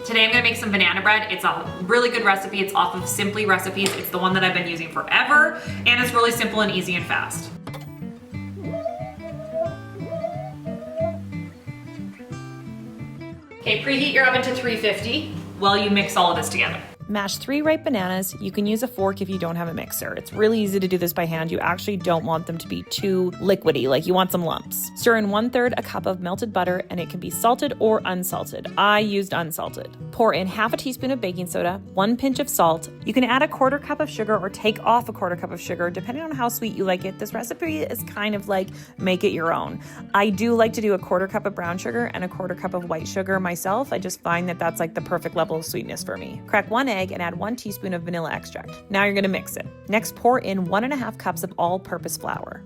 Today I'm gonna make some banana bread. It's a really good recipe. It's off of Simply Recipes. It's the one that I've been using forever, and it's really simple and easy and fast. Okay, preheat your oven to 350 while you mix all of this together. Mash 3 ripe bananas. You can use a fork if you don't have a mixer. It's really easy to do this by hand. You actually don't want them to be too liquidy, like you want some lumps. Stir in 1/3 a cup of melted butter, and it can be salted or unsalted. I used unsalted. Pour in half a teaspoon of baking soda, 1 pinch of salt. You can add a 1/4 cup of sugar or take off a 1/4 cup of sugar, depending on how sweet you like it. This recipe is kind of like make it your own. I do like to do a 1/4 cup of brown sugar and a 1/4 cup of white sugar myself. I just find that that's like the perfect level of sweetness for me. Crack 1 egg and add 1 teaspoon of vanilla extract. Now you're gonna mix it. Next, pour in 1½ cups of all-purpose flour.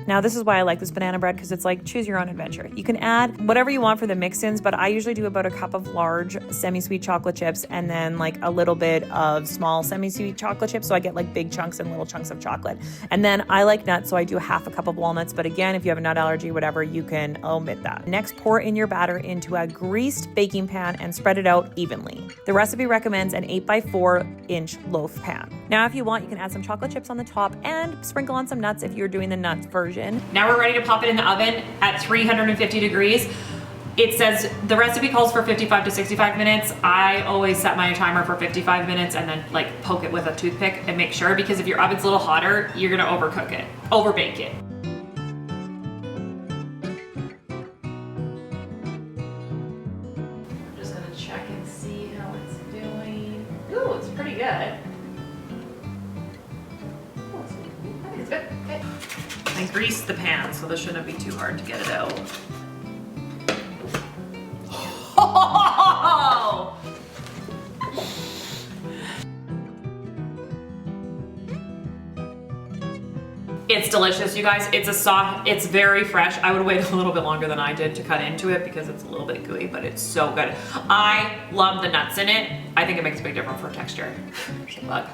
Now, this is why I like this banana bread, because it's like choose your own adventure. You can add whatever you want for the mix-ins, but I usually do about a cup of large semi-sweet chocolate chips and then like a little bit of small semi-sweet chocolate chips, so I get like big chunks and little chunks of chocolate. And then I like nuts, so I do 1/2 cup of walnuts, but again, if you have a nut allergy, whatever, you can omit that. Next, pour in your batter into a greased baking pan and spread it out evenly. The recipe recommends an 8x4-inch loaf pan. Now, if you want, you can add some chocolate chips on the top and sprinkle on some nuts if you're doing the nuts version. Now we're ready to pop it in the oven at 350 degrees. It says the recipe calls for 55 to 65 minutes. I always set my timer for 55 minutes and then like poke it with a toothpick and make sure, because if your oven's a little hotter, you're gonna overcook it, overbake it. I'm just gonna check and see how it's doing. Ooh, it's pretty good. Oh, I think it's good. Okay. I greased the pan, so this shouldn't be too hard to get it out. Oh! It's delicious, you guys. It's a soft, it's very fresh. I would wait a little bit longer than I did to cut into it because it's a little bit gooey, but it's so good. I love the nuts in it. I think it makes a big difference for texture. There's a bug.